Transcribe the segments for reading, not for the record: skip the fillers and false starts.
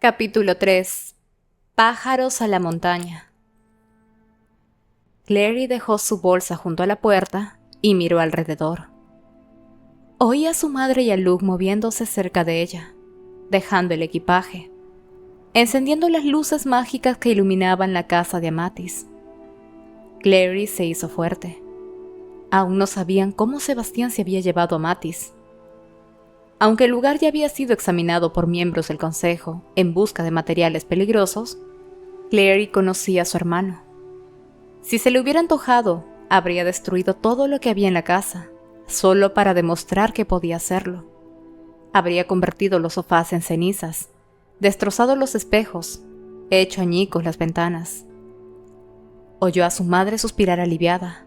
Capítulo 3. Pájaros a la montaña. Clary dejó su bolsa junto a la puerta y miró alrededor. Oía a su madre y a Luke moviéndose cerca de ella, dejando el equipaje, encendiendo las luces mágicas que iluminaban la casa de Amatis. Clary se hizo fuerte. Aún no sabían cómo Sebastián se había llevado a Amatis. Aunque el lugar ya había sido examinado por miembros del consejo en busca de materiales peligrosos, Clary conocía a su hermano. Si se le hubiera antojado, habría destruido todo lo que había en la casa, solo para demostrar que podía hacerlo. Habría convertido los sofás en cenizas, destrozado los espejos, hecho añicos las ventanas. Oyó a su madre suspirar aliviada,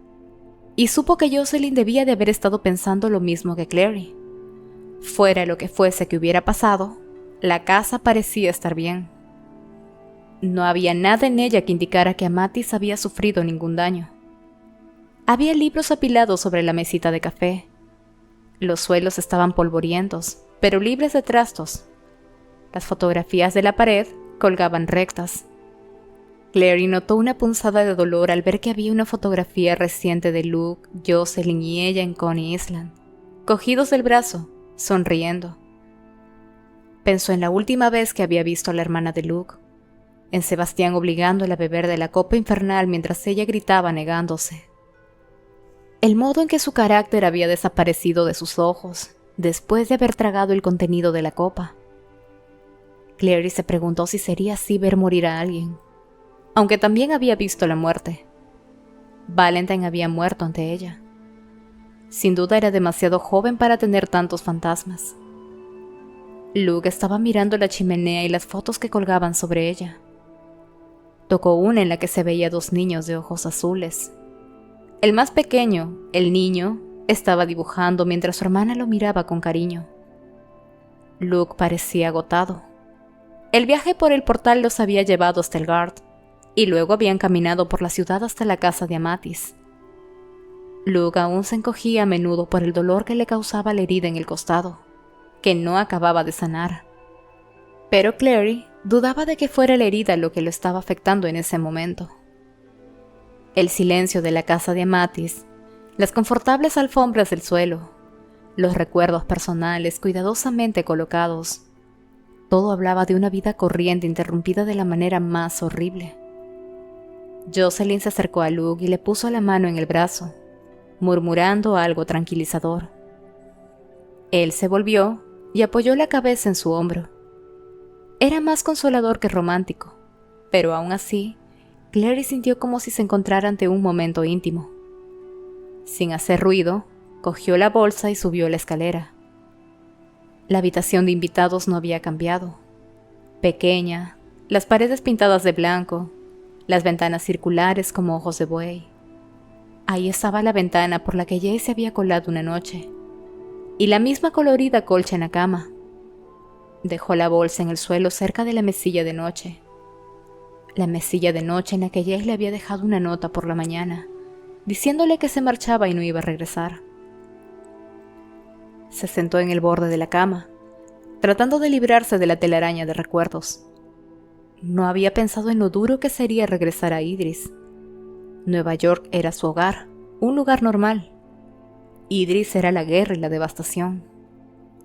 y supo que Jocelyn debía de haber estado pensando lo mismo que Clary. Fuera lo que fuese que hubiera pasado, la casa parecía estar bien. No había nada en ella que indicara que Amatis había sufrido ningún daño. Había libros apilados sobre la mesita de café. Los suelos estaban polvorientos, pero libres de trastos. Las fotografías de la pared colgaban rectas. Clary notó una punzada de dolor al ver que había una fotografía reciente de Luke, Jocelyn y ella en Coney Island, cogidos del brazo, sonriendo. Pensó en la última vez que había visto a la hermana de Luke, en Sebastián obligándola a beber de la copa infernal mientras ella gritaba negándose. El modo en que su carácter había desaparecido de sus ojos después de haber tragado el contenido de la copa. Clary se preguntó si sería así ver morir a alguien, aunque también había visto la muerte. Valentine había muerto ante ella. Sin duda era demasiado joven para tener tantos fantasmas. Luke estaba mirando la chimenea y las fotos que colgaban sobre ella. Tocó una en la que se veía dos niños de ojos azules. El más pequeño, el niño, estaba dibujando mientras su hermana lo miraba con cariño. Luke parecía agotado. El viaje por el portal los había llevado hasta el Guard, y luego habían caminado por la ciudad hasta la casa de Amatis. Luke aún se encogía a menudo por el dolor que le causaba la herida en el costado, que no acababa de sanar. Pero Clary dudaba de que fuera la herida lo que lo estaba afectando en ese momento. El silencio de la casa de Amatis, las confortables alfombras del suelo, los recuerdos personales cuidadosamente colocados, todo hablaba de una vida corriente interrumpida de la manera más horrible. Jocelyn se acercó a Luke y le puso la mano en el brazo, murmurando algo tranquilizador. Él se volvió y apoyó la cabeza en su hombro. Era más consolador que romántico, pero aún así, Clary sintió como si se encontrara ante un momento íntimo. Sin hacer ruido, cogió la bolsa y subió la escalera. La habitación de invitados no había cambiado. Pequeña, las paredes pintadas de blanco, las ventanas circulares como ojos de buey. Ahí estaba la ventana por la que Jay se había colado una noche, y la misma colorida colcha en la cama. Dejó la bolsa en el suelo cerca de la mesilla de noche. La mesilla de noche en la que Jay le había dejado una nota por la mañana, diciéndole que se marchaba y no iba a regresar. Se sentó en el borde de la cama, tratando de librarse de la telaraña de recuerdos. No había pensado en lo duro que sería regresar a Idris. Nueva York era su hogar, un lugar normal. Idris era la guerra y la devastación.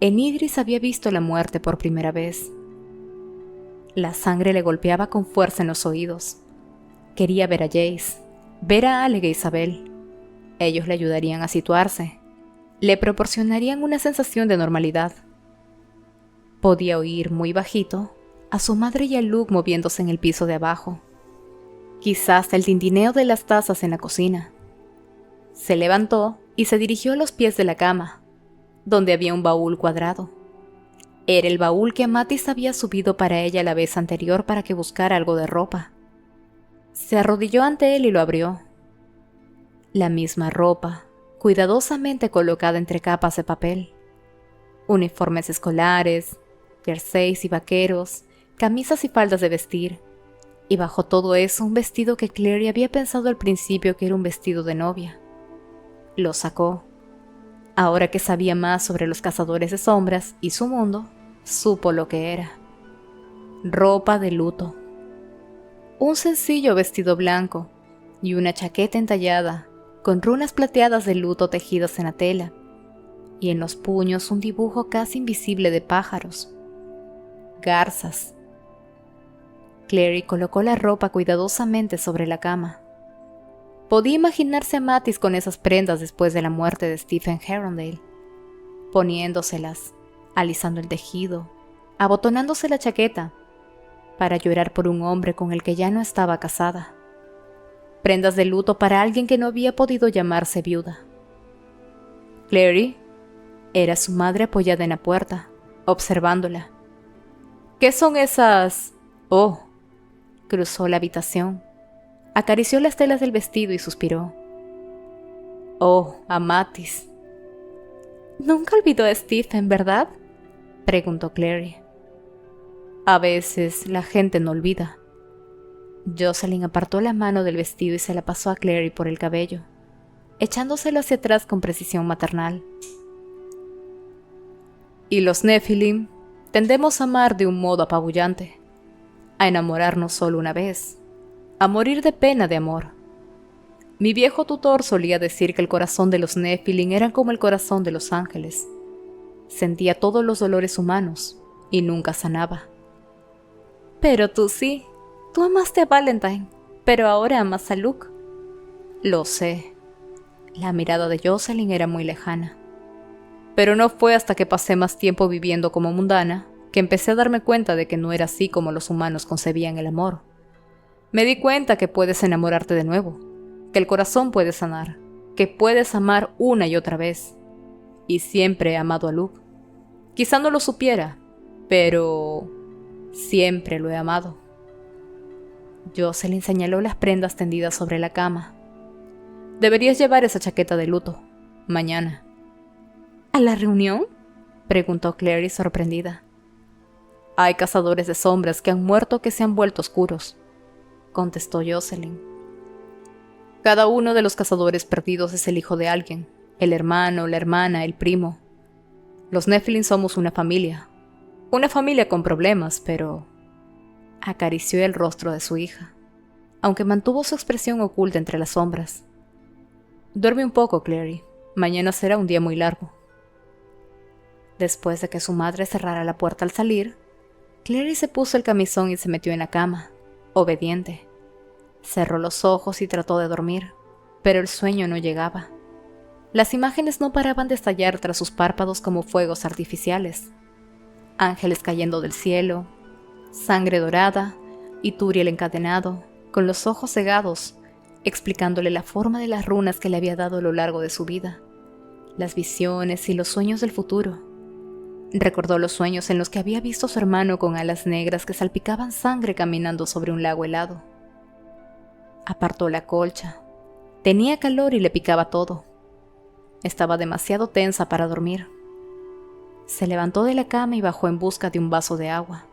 En Idris había visto la muerte por primera vez. La sangre le golpeaba con fuerza en los oídos. Quería ver a Jace, ver a Alec e Isabel. Ellos le ayudarían a situarse. Le proporcionarían una sensación de normalidad. Podía oír muy bajito a su madre y a Luke moviéndose en el piso de abajo. Quizás el tintineo de las tazas en la cocina. Se levantó y se dirigió a los pies de la cama, donde había un baúl cuadrado. Era el baúl que Amatis había subido para ella la vez anterior para que buscara algo de ropa. Se arrodilló ante él y lo abrió. La misma ropa, cuidadosamente colocada entre capas de papel. Uniformes escolares, jerseys y vaqueros, camisas y faldas de vestir. Y bajo todo eso un vestido que Clary había pensado al principio que era un vestido de novia. Lo sacó. Ahora que sabía más sobre los cazadores de sombras y su mundo, supo lo que era. ropa de luto. Un sencillo vestido blanco y una chaqueta entallada con runas plateadas de luto tejidas en la tela, y en los puños un dibujo casi invisible de pájaros. Garzas. Clary colocó la ropa cuidadosamente sobre la cama. Podía imaginarse a Mattis con esas prendas después de la muerte de Stephen Herondale, poniéndoselas, alisando el tejido, abotonándose la chaqueta, para llorar por un hombre con el que ya no estaba casada. Prendas de luto para alguien que no había podido llamarse viuda. Clary era su madre apoyada en la puerta, observándola. ¿Qué son esas? Oh, cruzó la habitación, acarició las telas del vestido y suspiró. Oh, a Mattis. ¿Nunca olvidó a Stephen, verdad?, preguntó Clary. A veces la gente no olvida. Jocelyn apartó la mano del vestido y se la pasó a Clary por el cabello, echándoselo hacia atrás con precisión maternal. Y los Nephilim tendemos a amar de un modo apabullante, a enamorarnos solo una vez, a morir de pena de amor. Mi viejo tutor solía decir que el corazón de los Nephilim era como el corazón de los ángeles. Sentía todos los dolores humanos y nunca sanaba. Pero tú sí, tú amaste a Valentine, pero ahora amas a Luke. Lo sé. La mirada de Jocelyn era muy lejana. Pero no fue hasta que pasé más tiempo viviendo como mundana que empecé a darme cuenta de que no era así como los humanos concebían el amor. Me di cuenta que puedes enamorarte de nuevo, que el corazón puede sanar, que puedes amar una y otra vez. Y siempre he amado a Luke. Quizá no lo supiera, pero siempre lo he amado. Jocelyn señaló las prendas tendidas sobre la cama. Deberías llevar esa chaqueta de luto, mañana. ¿A la reunión?, preguntó Clary sorprendida. Hay cazadores de sombras que han muerto o que se han vuelto oscuros, contestó Jocelyn. Cada uno de los cazadores perdidos es el hijo de alguien, el hermano, la hermana, el primo. Los Nephilim somos una familia con problemas, pero... Acarició el rostro de su hija, aunque mantuvo su expresión oculta entre las sombras. Duerme un poco, Clary. Mañana será un día muy largo. Después de que su madre cerrara la puerta al salir, Clary se puso el camisón y se metió en la cama, obediente. Cerró los ojos y trató de dormir, pero el sueño no llegaba. Las imágenes no paraban de estallar tras sus párpados como fuegos artificiales. Ángeles cayendo del cielo, sangre dorada y Turiel encadenado, con los ojos cegados, explicándole la forma de las runas que le había dado a lo largo de su vida, las visiones y los sueños del futuro. Recordó los sueños en los que había visto a su hermano con alas negras que salpicaban sangre caminando sobre un lago helado. Apartó la colcha. Tenía calor y le picaba todo. Estaba demasiado tensa para dormir. Se levantó de la cama y bajó en busca de un vaso de agua.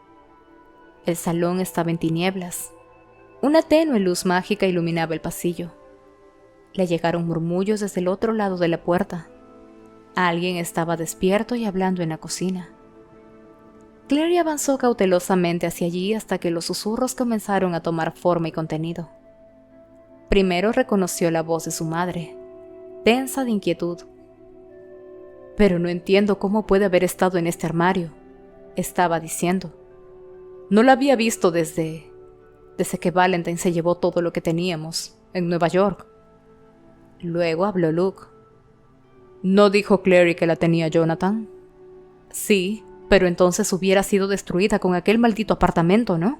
El salón estaba en tinieblas. Una tenue luz mágica iluminaba el pasillo. Le llegaron murmullos desde el otro lado de la puerta. Alguien estaba despierto y hablando en la cocina. Clary avanzó cautelosamente hacia allí hasta que los susurros comenzaron a tomar forma y contenido. Primero reconoció la voz de su madre, tensa de inquietud. «Pero no entiendo cómo puede haber estado en este armario», estaba diciendo. «No la había visto desde que Valentine se llevó todo lo que teníamos en Nueva York». Luego habló Luke. «¿No dijo Clary que la tenía Jonathan?» «Sí, pero entonces hubiera sido destruida con aquel maldito apartamento, ¿no?»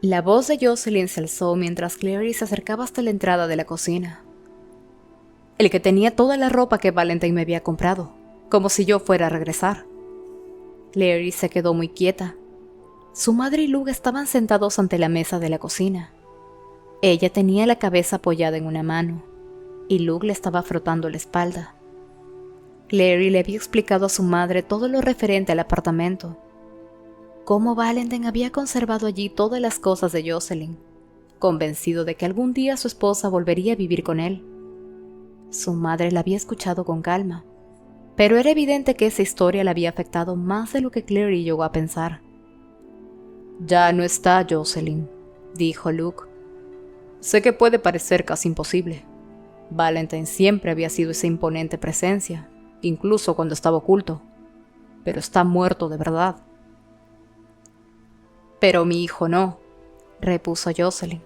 La voz de Jocelyn se alzó mientras Clary se acercaba hasta la entrada de la cocina. «El que tenía toda la ropa que Valentine me había comprado, como si yo fuera a regresar». Clary se quedó muy quieta. Su madre y Luke estaban sentados ante la mesa de la cocina. Ella tenía la cabeza apoyada en una mano, y Luke le estaba frotando la espalda. Clary le había explicado a su madre todo lo referente al apartamento, cómo Valentine había conservado allí todas las cosas de Jocelyn, convencido de que algún día su esposa volvería a vivir con él. Su madre la había escuchado con calma, pero era evidente que esa historia la había afectado más de lo que Clary llegó a pensar. Ya no está, Jocelyn, dijo Luke. Sé que puede parecer casi imposible. Valentine siempre había sido esa imponente presencia, incluso cuando estaba oculto. Pero está muerto de verdad. Pero mi hijo no, repuso Jocelyn.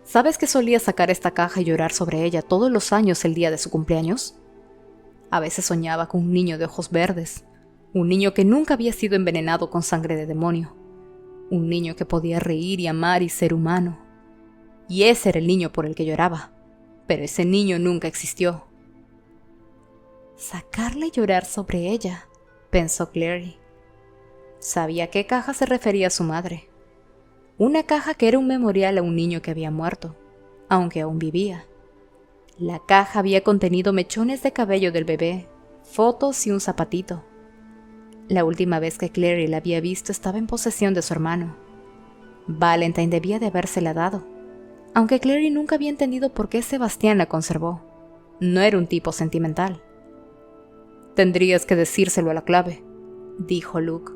¿Sabes que solía sacar esta caja y llorar sobre ella todos los años el día de su cumpleaños? A veces soñaba con un niño de ojos verdes, un niño que nunca había sido envenenado con sangre de demonio, un niño que podía reír y amar y ser humano. Y ese era el niño por el que lloraba, pero ese niño nunca existió. Sacarle y llorar sobre ella, pensó Clary. Sabía a qué caja se refería su madre. Una caja que era un memorial a un niño que había muerto, aunque aún vivía. La caja había contenido mechones de cabello del bebé, fotos y un zapatito. La última vez que Clary la había visto estaba en posesión de su hermano. Valentine debía de habérsela dado, aunque Clary nunca había entendido por qué Sebastián la conservó. No era un tipo sentimental. Tendrías que decírselo a la clave, dijo Luke.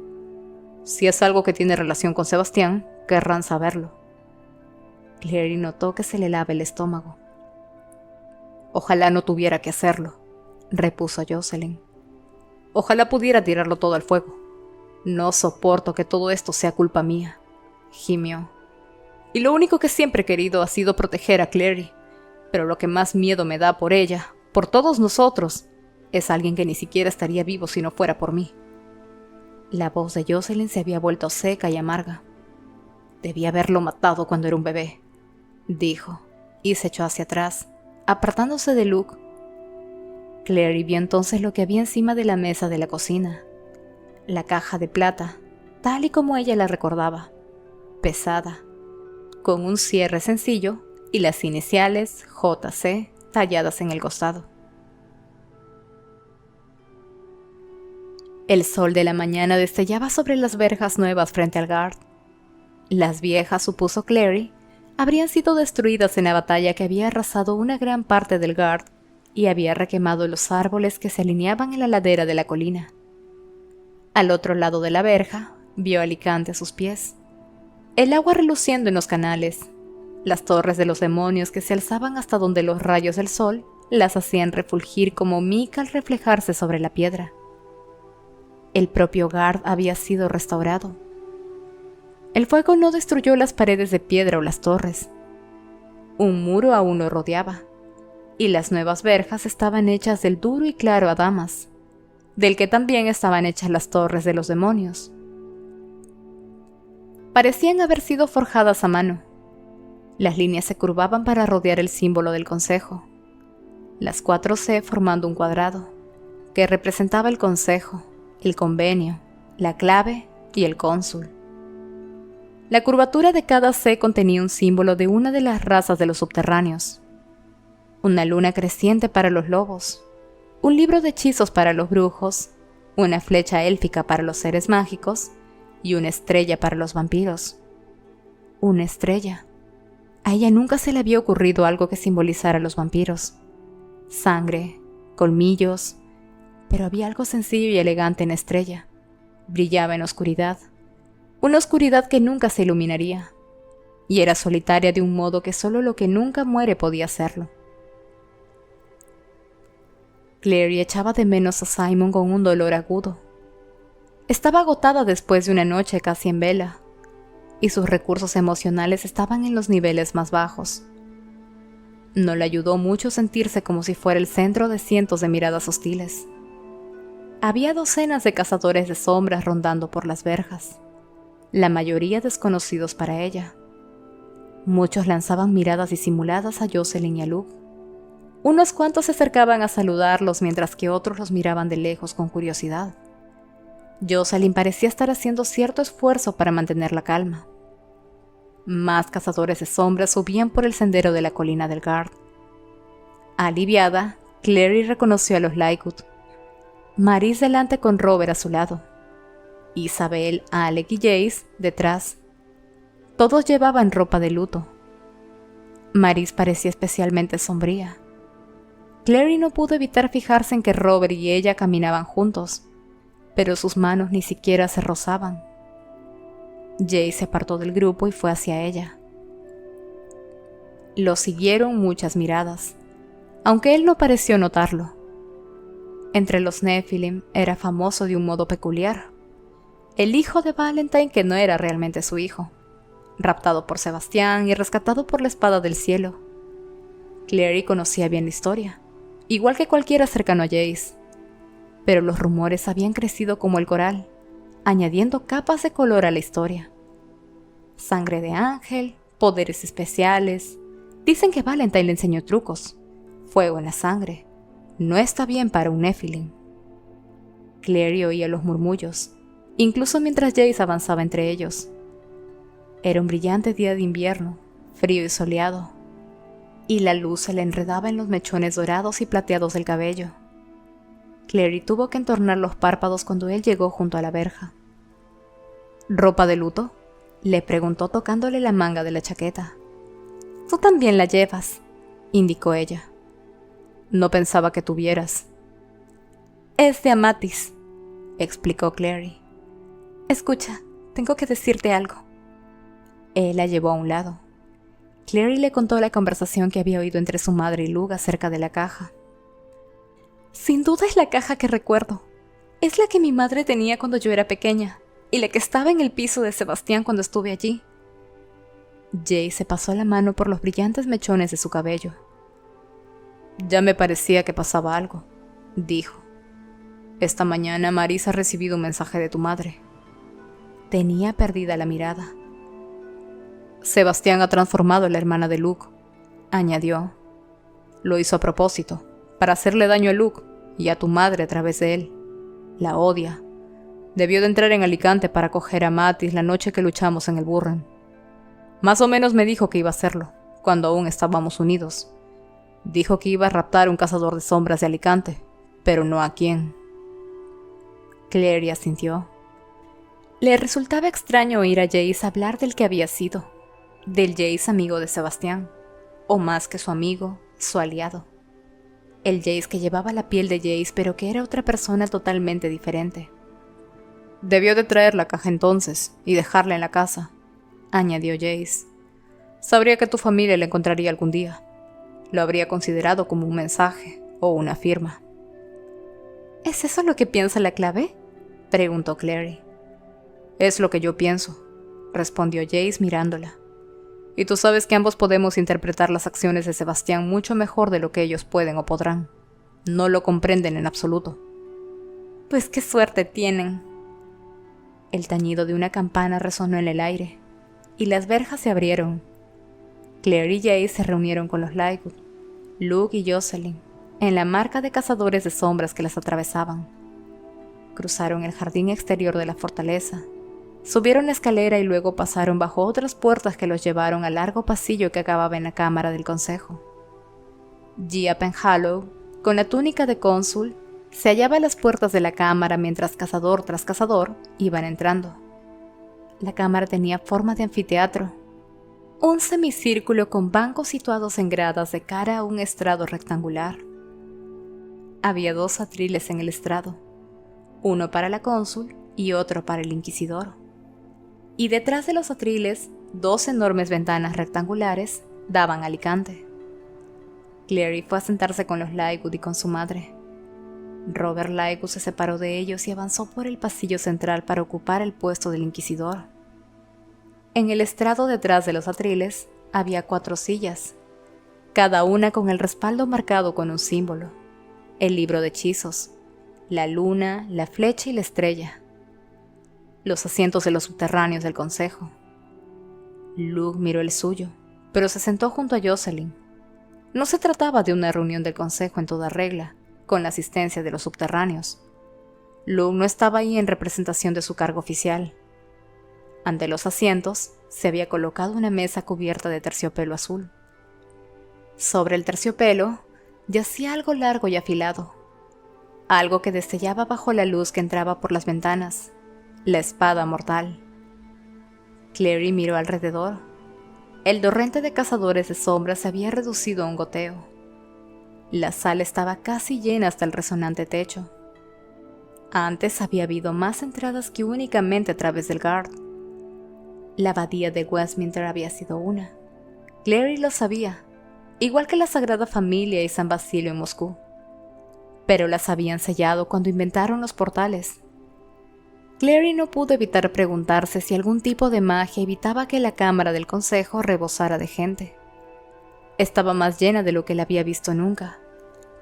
Si es algo que tiene relación con Sebastián, querrán saberlo. Clary notó que se le helaba el estómago. Ojalá no tuviera que hacerlo, repuso Jocelyn. Ojalá pudiera tirarlo todo al fuego. No soporto que todo esto sea culpa mía, gimió. Y lo único que siempre he querido ha sido proteger a Clary, pero lo que más miedo me da por ella, por todos nosotros, es alguien que ni siquiera estaría vivo si no fuera por mí. La voz de Jocelyn se había vuelto seca y amarga. Debí haberlo matado cuando era un bebé, dijo, y se echó hacia atrás, apartándose de Luke. Clary vio entonces lo que había encima de la mesa de la cocina. La caja de plata, tal y como ella la recordaba, pesada, con un cierre sencillo y las iniciales JC talladas en el costado. El sol de la mañana destellaba sobre las verjas nuevas frente al Guard. Las viejas, supuso Clary, habrían sido destruidas en la batalla que había arrasado una gran parte del Guard y había requemado los árboles que se alineaban en la ladera de la colina. Al otro lado de la verja, vio Alicante a sus pies. El agua reluciendo en los canales, las torres de los demonios que se alzaban hasta donde los rayos del sol las hacían refulgir como mica al reflejarse sobre la piedra. El propio Guard había sido restaurado. El fuego no destruyó las paredes de piedra o las torres. Un muro aún lo rodeaba, y las nuevas verjas estaban hechas del duro y claro adamas, del que también estaban hechas las torres de los demonios. Parecían haber sido forjadas a mano. Las líneas se curvaban para rodear el símbolo del consejo, las 4C formando un cuadrado, que representaba el consejo, el convenio, la clave y el cónsul. La curvatura de cada C contenía un símbolo de una de las razas de los subterráneos. Una luna creciente para los lobos, un libro de hechizos para los brujos, una flecha élfica para los seres mágicos y una estrella para los vampiros. Una estrella. A ella nunca se le había ocurrido algo que simbolizara a los vampiros. Sangre, colmillos, pero había algo sencillo y elegante en estrella. Brillaba en oscuridad. Una oscuridad que nunca se iluminaría, y era solitaria de un modo que solo lo que nunca muere podía hacerlo. Clary echaba de menos a Simon con un dolor agudo. Estaba agotada después de una noche casi en vela, y sus recursos emocionales estaban en los niveles más bajos. No le ayudó mucho sentirse como si fuera el centro de cientos de miradas hostiles. Había docenas de cazadores de sombras rondando por las verjas, la mayoría desconocidos para ella. Muchos lanzaban miradas disimuladas a Jocelyn y a Luke. Unos cuantos se acercaban a saludarlos mientras que otros los miraban de lejos con curiosidad. Jocelyn parecía estar haciendo cierto esfuerzo para mantener la calma. Más cazadores de sombras subían por el sendero de la colina del Guard. Aliviada, Clary reconoció a los Lightwood. Maris delante con Robert a su lado. Isabel, Alec y Jace detrás. Todos llevaban ropa de luto. Maris parecía especialmente sombría. Clary no pudo evitar fijarse en que Robert y ella caminaban juntos, pero sus manos ni siquiera se rozaban. Jace se apartó del grupo y fue hacia ella. Lo siguieron muchas miradas, aunque él no pareció notarlo. Entre los Nephilim era famoso de un modo peculiar. El hijo de Valentine, que no era realmente su hijo, raptado por Sebastián y rescatado por la espada del cielo. Clary conocía bien la historia, igual que cualquiera cercano a Jace, pero los rumores habían crecido como el coral, añadiendo capas de color a la historia. Sangre de ángel, poderes especiales. Dicen que Valentine le enseñó trucos. Fuego en la sangre. No está bien para un Nephilim. Clary oía los murmullos, incluso mientras Jace avanzaba entre ellos. Era un brillante día de invierno, frío y soleado, y la luz se le enredaba en los mechones dorados y plateados del cabello. Clary tuvo que entornar los párpados cuando él llegó junto a la verja. ¿Ropa de luto?, le preguntó tocándole la manga de la chaqueta. «Tú también la llevas», indicó ella. «No pensaba que tuvieras». «Es de Amatis», explicó Clary. «Escucha, tengo que decirte algo». Él la llevó a un lado. Clary le contó la conversación que había oído entre su madre y Lug acerca de la caja. «Sin duda es la caja que recuerdo. Es la que mi madre tenía cuando yo era pequeña, y la que estaba en el piso de Sebastián cuando estuve allí». Jace se pasó la mano por los brillantes mechones de su cabello. «Ya me parecía que pasaba algo», dijo. «Esta mañana Marisa ha recibido un mensaje de tu madre». Tenía perdida la mirada. «Sebastián ha transformado a la hermana de Luke», añadió. «Lo hizo a propósito, para hacerle daño a Luke y a tu madre a través de él. La odia. Debió de entrar en Alicante para coger a Matis la noche que luchamos en el Burren. Más o menos me dijo que iba a hacerlo, cuando aún estábamos unidos. Dijo que iba a raptar a un cazador de sombras de Alicante, pero no a quién». Clary asintió. Le resultaba extraño oír a Jace hablar del que había sido, del Jace amigo de Sebastián, o más que su amigo, su aliado. El Jace que llevaba la piel de Jace, pero que era otra persona totalmente diferente. «Debió de traer la caja entonces y dejarla en la casa», añadió Jace. «Sabría que tu familia la encontraría algún día. Lo habría considerado como un mensaje o una firma». «¿Es eso lo que piensa la clave?», preguntó Clary. «Es lo que yo pienso», respondió Jace mirándola. «Y tú sabes que ambos podemos interpretar las acciones de Sebastián mucho mejor de lo que ellos pueden o podrán. No lo comprenden en absoluto». «Pues qué suerte tienen». El tañido de una campana resonó en el aire, y las verjas se abrieron. Clary y Jace se reunieron con los Lightwood, Luke y Jocelyn, en la marca de cazadores de sombras que las atravesaban. Cruzaron el jardín exterior de la fortaleza, subieron la escalera y luego pasaron bajo otras puertas que los llevaron al largo pasillo que acababa en la cámara del consejo. Gia Penhallow, con la túnica de cónsul, se hallaba a las puertas de la cámara mientras cazador tras cazador iban entrando. La cámara tenía forma de anfiteatro, un semicírculo con bancos situados en gradas de cara a un estrado rectangular. Había 2 atriles en el estrado, uno para la cónsul y otro para el inquisidor. Y detrás de los atriles, 2 enormes ventanas rectangulares daban a Alicante. Clary fue a sentarse con los Lightwood y con su madre. Robert Lightwood se separó de ellos y avanzó por el pasillo central para ocupar el puesto del inquisidor. En el estrado detrás de los atriles había 4 sillas, cada una con el respaldo marcado con un símbolo: el libro de hechizos, la luna, la flecha y la estrella. Los asientos de los subterráneos del consejo. Luke miró el suyo, pero se sentó junto a Jocelyn. No se trataba de una reunión del consejo en toda regla, con la asistencia de los subterráneos. Luke no estaba ahí en representación de su cargo oficial. Ante los asientos se había colocado una mesa cubierta de terciopelo azul. Sobre el terciopelo yacía algo largo y afilado, algo que destellaba bajo la luz que entraba por las ventanas: la espada mortal. Clary miró alrededor. El torrente de cazadores de sombras se había reducido a un goteo. La sala estaba casi llena hasta el resonante techo. Antes había habido más entradas que únicamente a través del guard. La abadía de Westminster había sido una. Clary lo sabía, igual que la Sagrada Familia y San Basilio en Moscú. Pero las habían sellado cuando inventaron los portales. Clary no pudo evitar preguntarse si algún tipo de magia evitaba que la cámara del consejo rebosara de gente. Estaba más llena de lo que la había visto nunca,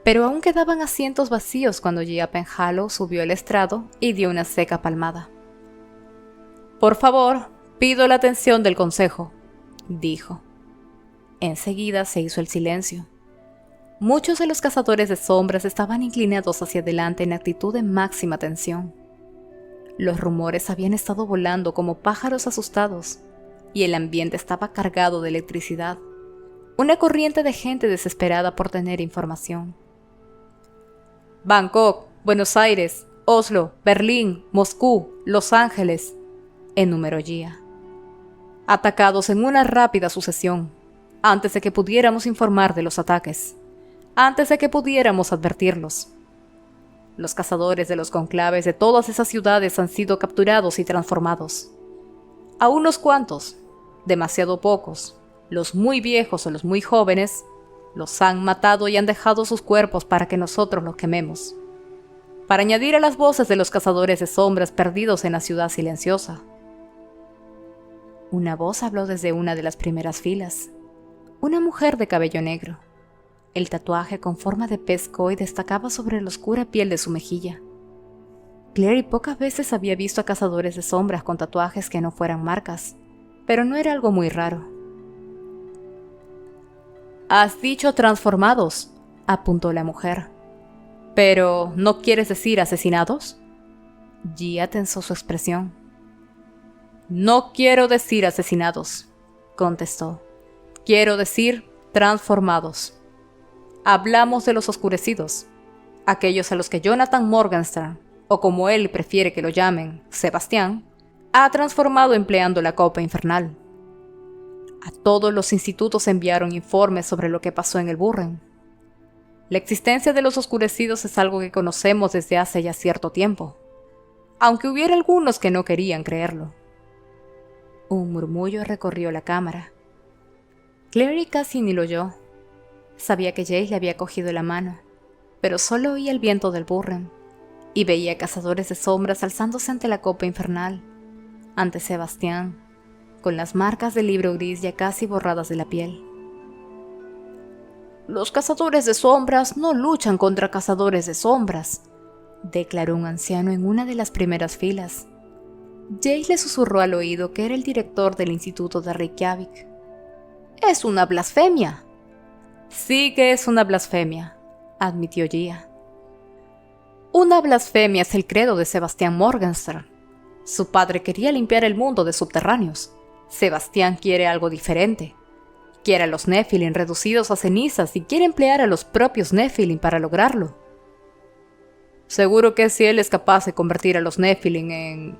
pero aún quedaban asientos vacíos cuando Gia Penhallow subió al estrado y dio una seca palmada. «Por favor, pido la atención del consejo», dijo. Enseguida se hizo el silencio. Muchos de los cazadores de sombras estaban inclinados hacia adelante en actitud de máxima tensión. Los rumores habían estado volando como pájaros asustados, y el ambiente estaba cargado de electricidad, una corriente de gente desesperada por tener información. «Bangkok, Buenos Aires, Oslo, Berlín, Moscú, Los Ángeles», enumeró Gia. «Atacados en una rápida sucesión, antes de que pudiéramos informar de los ataques, antes de que pudiéramos advertirlos. Los cazadores de los conclaves de todas esas ciudades han sido capturados y transformados. A unos cuantos, demasiado pocos, los muy viejos o los muy jóvenes, los han matado y han dejado sus cuerpos para que nosotros los quememos. Para añadir a las voces de los cazadores de sombras perdidos en la ciudad silenciosa». Una voz habló desde una de las primeras filas. Una mujer de cabello negro. El tatuaje con forma de pez koi destacaba sobre la oscura piel de su mejilla. Clary pocas veces había visto a cazadores de sombras con tatuajes que no fueran marcas, pero no era algo muy raro. «Has dicho transformados», apuntó la mujer. «¿Pero no quieres decir asesinados?» Gia tensó su expresión. «No quiero decir asesinados», contestó. «Quiero decir transformados. Hablamos de los oscurecidos, aquellos a los que Jonathan Morgenstern, o como él prefiere que lo llamen, Sebastián, ha transformado empleando la copa infernal. A todos los institutos enviaron informes sobre lo que pasó en el Burren. La existencia de los oscurecidos es algo que conocemos desde hace ya cierto tiempo, aunque hubiera algunos que no querían creerlo». Un murmullo recorrió la cámara. Clary casi ni lo oyó. Sabía que Jace le había cogido la mano, pero solo oía el viento del Burren, y veía cazadores de sombras alzándose ante la copa infernal, ante Sebastián, con las marcas del libro gris ya casi borradas de la piel. «Los cazadores de sombras no luchan contra cazadores de sombras», declaró un anciano en una de las primeras filas. Jace le susurró al oído que era el director del instituto de Reykjavik. «Es una blasfemia». «Sí que es una blasfemia», admitió Gia. «Una blasfemia es el credo de Sebastián Morgenstern. Su padre quería limpiar el mundo de subterráneos. Sebastián quiere algo diferente. Quiere a los Nephilim reducidos a cenizas y quiere emplear a los propios Nephilim para lograrlo. Seguro que si él es capaz de convertir a los Nephilim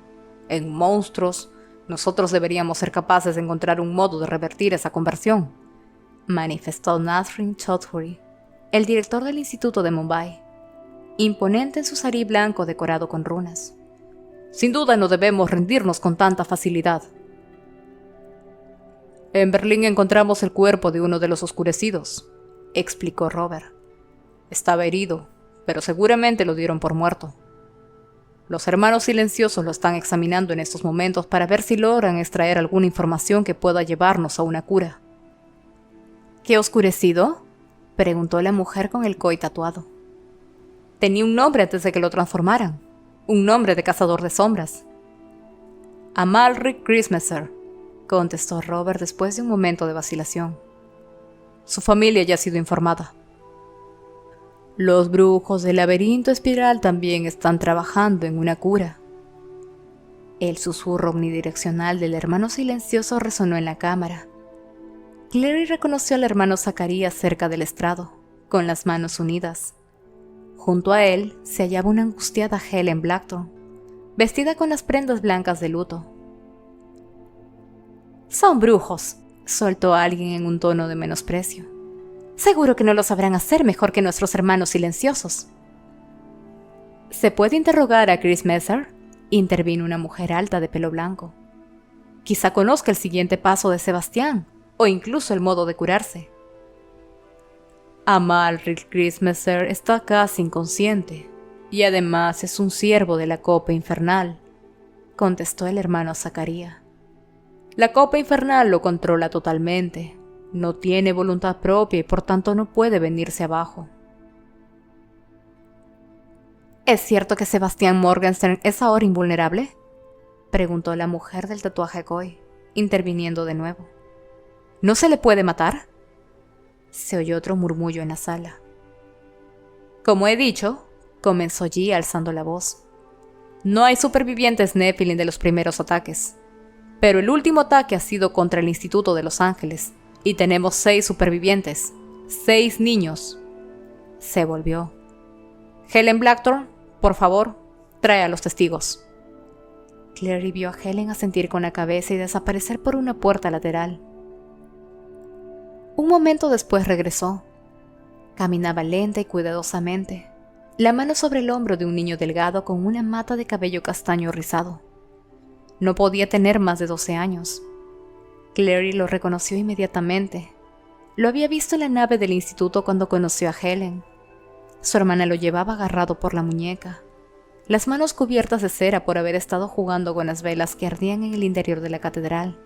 en monstruos, nosotros deberíamos ser capaces de encontrar un modo de revertir esa conversión», manifestó Nasrin Chaudhuri, el director del Instituto de Mumbai, imponente en su sarí blanco decorado con runas. «Sin duda no debemos rendirnos con tanta facilidad». «En Berlín encontramos el cuerpo de uno de los oscurecidos», explicó Robert. «Estaba herido, pero seguramente lo dieron por muerto. Los hermanos silenciosos lo están examinando en estos momentos para ver si logran extraer alguna información que pueda llevarnos a una cura». «¿Qué oscurecido?», preguntó la mujer con el koi tatuado. «Tenía un nombre antes de que lo transformaran, un nombre de cazador de sombras». «Amalric Christmaser», contestó Robert después de un momento de vacilación. «Su familia ya ha sido informada». «Los brujos del laberinto espiral también están trabajando en una cura». El susurro omnidireccional del hermano silencioso resonó en la cámara. Clary reconoció al hermano Zacarías cerca del estrado, con las manos unidas. Junto a él se hallaba una angustiada Helen Blackthorne, vestida con las prendas blancas de luto. «Son brujos», soltó alguien en un tono de menosprecio. «Seguro que no lo sabrán hacer mejor que nuestros hermanos silenciosos». «¿Se puede interrogar a Chris Messer?», intervino una mujer alta de pelo blanco. Quizá conozca el siguiente paso de Sebastián, o incluso el modo de curarse. Amalric Grismesser está casi inconsciente, y además es un siervo de la copa infernal, contestó el hermano Zacarías. La copa infernal lo controla totalmente, no tiene voluntad propia y por tanto no puede venirse abajo. ¿Es cierto que Sebastián Morgenstern es ahora invulnerable?, preguntó la mujer del tatuaje Goy, interviniendo de nuevo. ¿No se le puede matar?, se oyó otro murmullo en la sala. Como he dicho, comenzó Yi alzando la voz, no hay supervivientes Nephilim de los primeros ataques, pero el último ataque ha sido contra el Instituto de Los Ángeles, y tenemos 6 supervivientes, 6 niños. Se volvió. Helen Blackthorne, por favor, trae a los testigos. Clary vio a Helen asentir con la cabeza y desaparecer por una puerta lateral. Un momento después regresó. Caminaba lenta y cuidadosamente, la mano sobre el hombro de un niño delgado con una mata de cabello castaño rizado. No podía tener más de 12 años. Clary lo reconoció inmediatamente. Lo había visto en la nave del instituto cuando conoció a Helen. Su hermana lo llevaba agarrado por la muñeca, las manos cubiertas de cera por haber estado jugando con las velas que ardían en el interior de la catedral.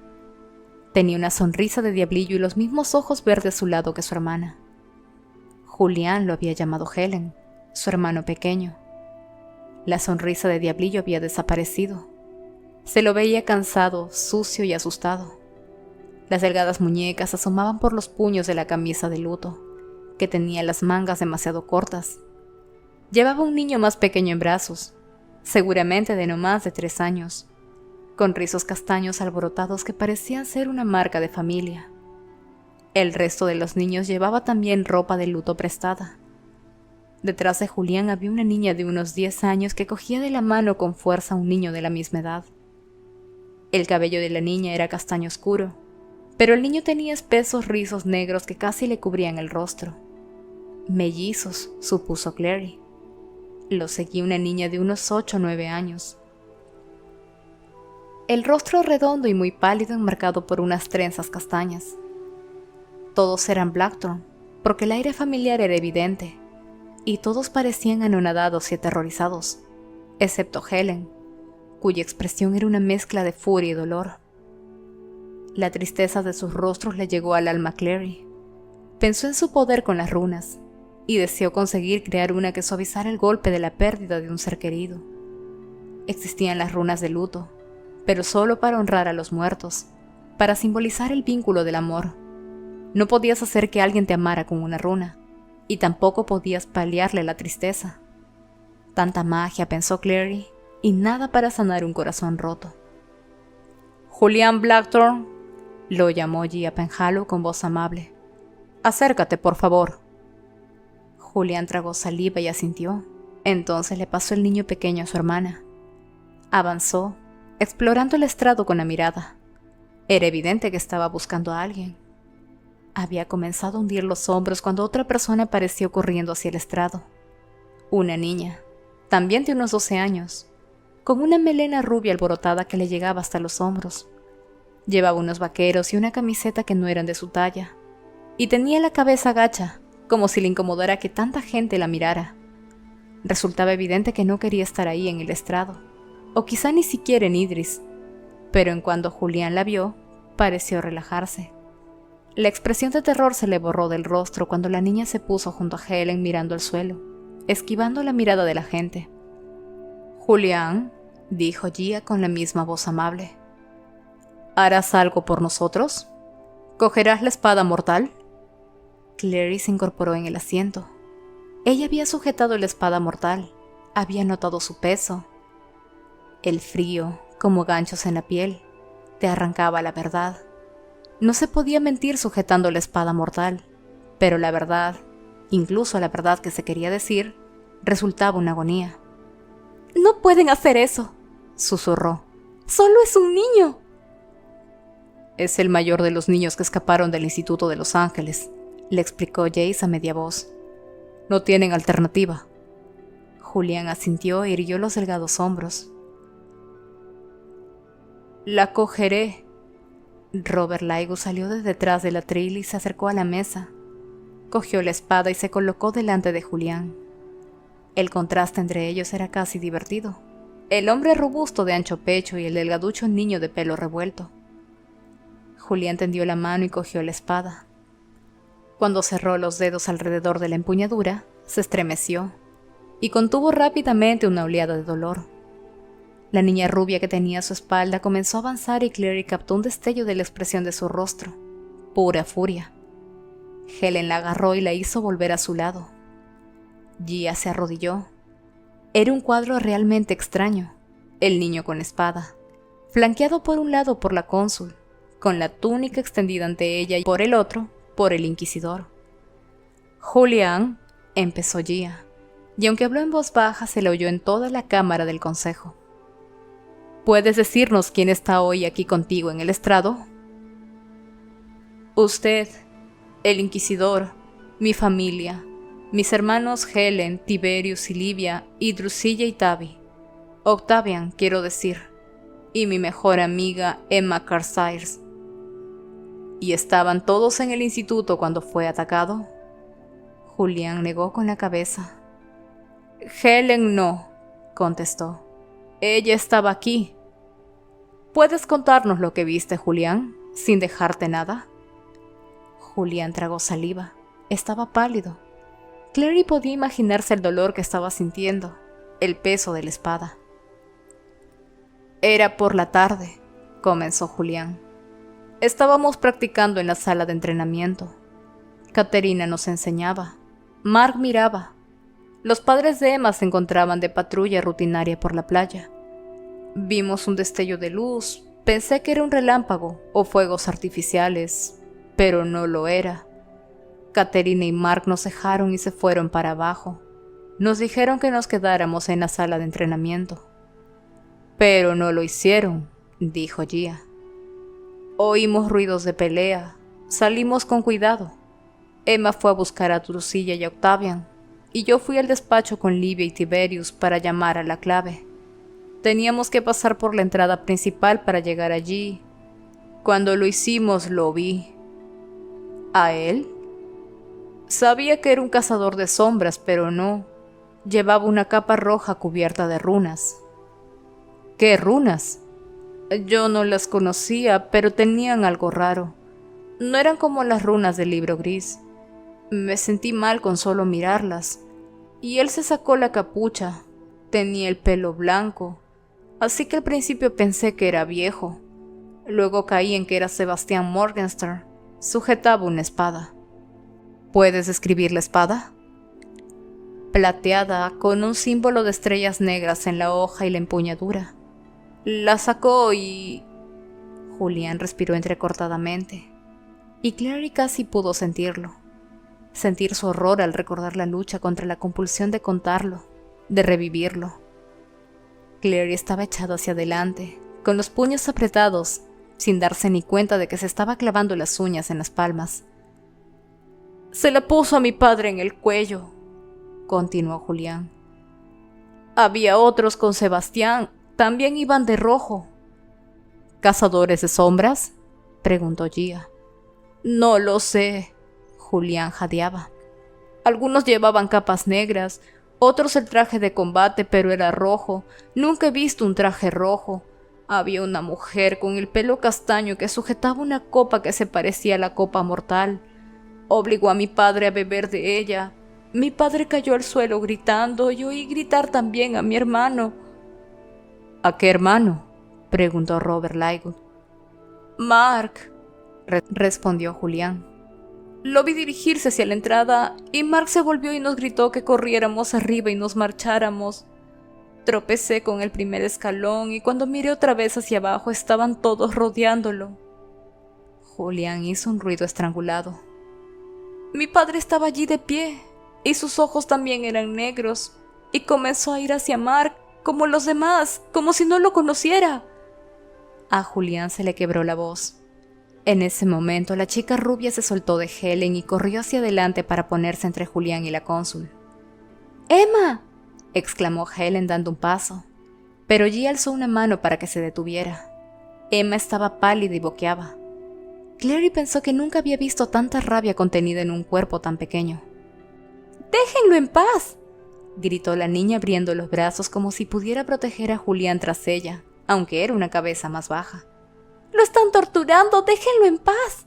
Tenía una sonrisa de diablillo y los mismos ojos verdes a su lado que su hermana. Julián lo había llamado Helen, su hermano pequeño. La sonrisa de diablillo había desaparecido. Se lo veía cansado, sucio y asustado. Las delgadas muñecas asomaban por los puños de la camisa de luto, que tenía las mangas demasiado cortas. Llevaba un niño más pequeño en brazos, seguramente de no más de 3 años, con rizos castaños alborotados que parecían ser una marca de familia. El resto de los niños llevaba también ropa de luto prestada. Detrás de Julián había una niña de unos 10 años que cogía de la mano con fuerza a un niño de la misma edad. El cabello de la niña era castaño oscuro, pero el niño tenía espesos rizos negros que casi le cubrían el rostro. Mellizos, supuso Clary. Lo seguía una niña de unos 8 o 9 años. El rostro redondo y muy pálido enmarcado por unas trenzas castañas. Todos eran Blackthorne, porque el aire familiar era evidente, y todos parecían anonadados y aterrorizados, excepto Helen, cuya expresión era una mezcla de furia y dolor. La tristeza de sus rostros le llegó al alma a Clary. Pensó en su poder con las runas, y deseó conseguir crear una que suavizara el golpe de la pérdida de un ser querido. Existían las runas de luto, pero solo para honrar a los muertos, para simbolizar el vínculo del amor. No podías hacer que alguien te amara con una runa, y tampoco podías paliarle la tristeza. Tanta magia, pensó Clary, y nada para sanar un corazón roto. Julián Blackthorne, lo llamó Gia Penhallow con voz amable. Acércate, por favor. Julián tragó saliva y asintió. Entonces le pasó el niño pequeño a su hermana. Avanzó, explorando el estrado con la mirada. Era evidente que estaba buscando a alguien. Había comenzado a hundir los hombros cuando otra persona apareció corriendo hacia el estrado. Una niña, también de unos 12 años, con una melena rubia alborotada que le llegaba hasta los hombros. Llevaba unos vaqueros y una camiseta que no eran de su talla, y tenía la cabeza gacha, como si le incomodara que tanta gente la mirara. Resultaba evidente que no quería estar ahí en el estrado, o quizá ni siquiera en Idris, pero en cuanto Julián la vio, pareció relajarse. La expresión de terror se le borró del rostro cuando la niña se puso junto a Helen mirando al suelo, esquivando la mirada de la gente. «Julián», dijo Gia con la misma voz amable, «¿harás algo por nosotros? ¿Cogerás la espada mortal?» Clary se incorporó en el asiento. Ella había sujetado la espada mortal, había notado su peso. El frío, como ganchos en la piel, te arrancaba la verdad. No se podía mentir sujetando la espada mortal, pero la verdad, incluso la verdad que se quería decir, resultaba una agonía. «No pueden hacer eso», susurró. «Solo es un niño». «Es el mayor de los niños que escaparon del Instituto de Los Ángeles», le explicó Jace a media voz. «No tienen alternativa». Julián asintió e irguió los delgados hombros. «La cogeré», Robert Lygo salió de detrás del atril y se acercó a la mesa. Cogió la espada y se colocó delante de Julián. El contraste entre ellos era casi divertido. El hombre robusto de ancho pecho y el delgaducho niño de pelo revuelto. Julián tendió la mano y cogió la espada. Cuando cerró los dedos alrededor de la empuñadura, se estremeció y contuvo rápidamente una oleada de dolor. La niña rubia que tenía a su espalda comenzó a avanzar y Clary captó un destello de la expresión de su rostro, pura furia. Helen la agarró y la hizo volver a su lado. Gia se arrodilló. Era un cuadro realmente extraño. El niño con espada, flanqueado por un lado por la cónsul, con la túnica extendida ante ella y por el otro, por el inquisidor. «Julián», empezó Gia, y aunque habló en voz baja se le oyó en toda la cámara del consejo. «¿Puedes decirnos quién está hoy aquí contigo en el estrado?» «Usted, el inquisidor, mi familia, mis hermanos Helen, Tiberius y Livia, y Drusilla y Tavi. Octavian, quiero decir, y mi mejor amiga Emma Carstairs». «¿Y estaban todos en el instituto cuando fue atacado?» Julián negó con la cabeza. «Helen no», contestó. «Ella estaba aquí». «¿Puedes contarnos lo que viste, Julián, sin dejarte nada?» Julián tragó saliva. Estaba pálido. Clary podía imaginarse el dolor que estaba sintiendo, el peso de la espada. «Era por la tarde», comenzó Julián. «Estábamos practicando en la sala de entrenamiento. Caterina nos enseñaba. Mark miraba. Los padres de Emma se encontraban de patrulla rutinaria por la playa. Vimos un destello de luz. Pensé que era un relámpago o fuegos artificiales, pero no lo era. Caterina y Mark nos dejaron y se fueron para abajo. Nos dijeron que nos quedáramos en la sala de entrenamiento. Pero no lo hicieron», dijo Gia. «Oímos ruidos de pelea. Salimos con cuidado. Emma fue a buscar a Drusilla y a Octavian, y yo fui al despacho con Livia y Tiberius para llamar a la clave. Teníamos que pasar por la entrada principal para llegar allí. Cuando lo hicimos, lo vi». «¿A él?» «Sabía que era un cazador de sombras, pero no. Llevaba una capa roja cubierta de runas». «¿Qué runas?» «Yo no las conocía, pero tenían algo raro. No eran como las runas del libro gris. Me sentí mal con solo mirarlas. Y él se sacó la capucha. Tenía el pelo blanco. Así que al principio pensé que era viejo. Luego caí en que era Sebastián Morgenstern. Sujetaba una espada». «¿Puedes describir la espada?» «Plateada, con un símbolo de estrellas negras en la hoja y la empuñadura. La sacó y...» Julián respiró entrecortadamente, y Clary casi pudo sentirlo. Sentir su horror al recordar la lucha contra la compulsión de contarlo, de revivirlo. Clary estaba echada hacia adelante, con los puños apretados, sin darse ni cuenta de que se estaba clavando las uñas en las palmas. «Se la puso a mi padre en el cuello», continuó Julián. «Había otros con Sebastián, también iban de rojo». «¿Cazadores de sombras?», preguntó Gia. «No lo sé», Julián jadeaba. «Algunos llevaban capas negras, otros el traje de combate, pero era rojo. Nunca he visto un traje rojo. Había una mujer con el pelo castaño que sujetaba una copa que se parecía a la copa mortal. Obligó a mi padre a beber de ella. Mi padre cayó al suelo gritando y oí gritar también a mi hermano». «¿A qué hermano?», preguntó Robert Lygo. «Mark», respondió Julián. «Lo vi dirigirse hacia la entrada y Mark se volvió y nos gritó que corriéramos arriba y nos marcháramos. Tropecé con el primer escalón y cuando miré otra vez hacia abajo estaban todos rodeándolo». Julián hizo un ruido estrangulado. «Mi padre estaba allí de pie y sus ojos también eran negros y comenzó a ir hacia Mark como los demás, como si no lo conociera». A Julián se le quebró la voz. En ese momento la chica rubia se soltó de Helen y corrió hacia adelante para ponerse entre Julián y la cónsul. «¡Emma!», exclamó Helen dando un paso, pero Gia alzó una mano para que se detuviera. Emma estaba pálida y boqueaba. Clary pensó que nunca había visto tanta rabia contenida en un cuerpo tan pequeño. ¡Déjenlo en paz!, gritó la niña abriendo los brazos como si pudiera proteger a Julián tras ella, aunque era una cabeza más baja. ¡Lo están torturando! ¡Déjenlo en paz!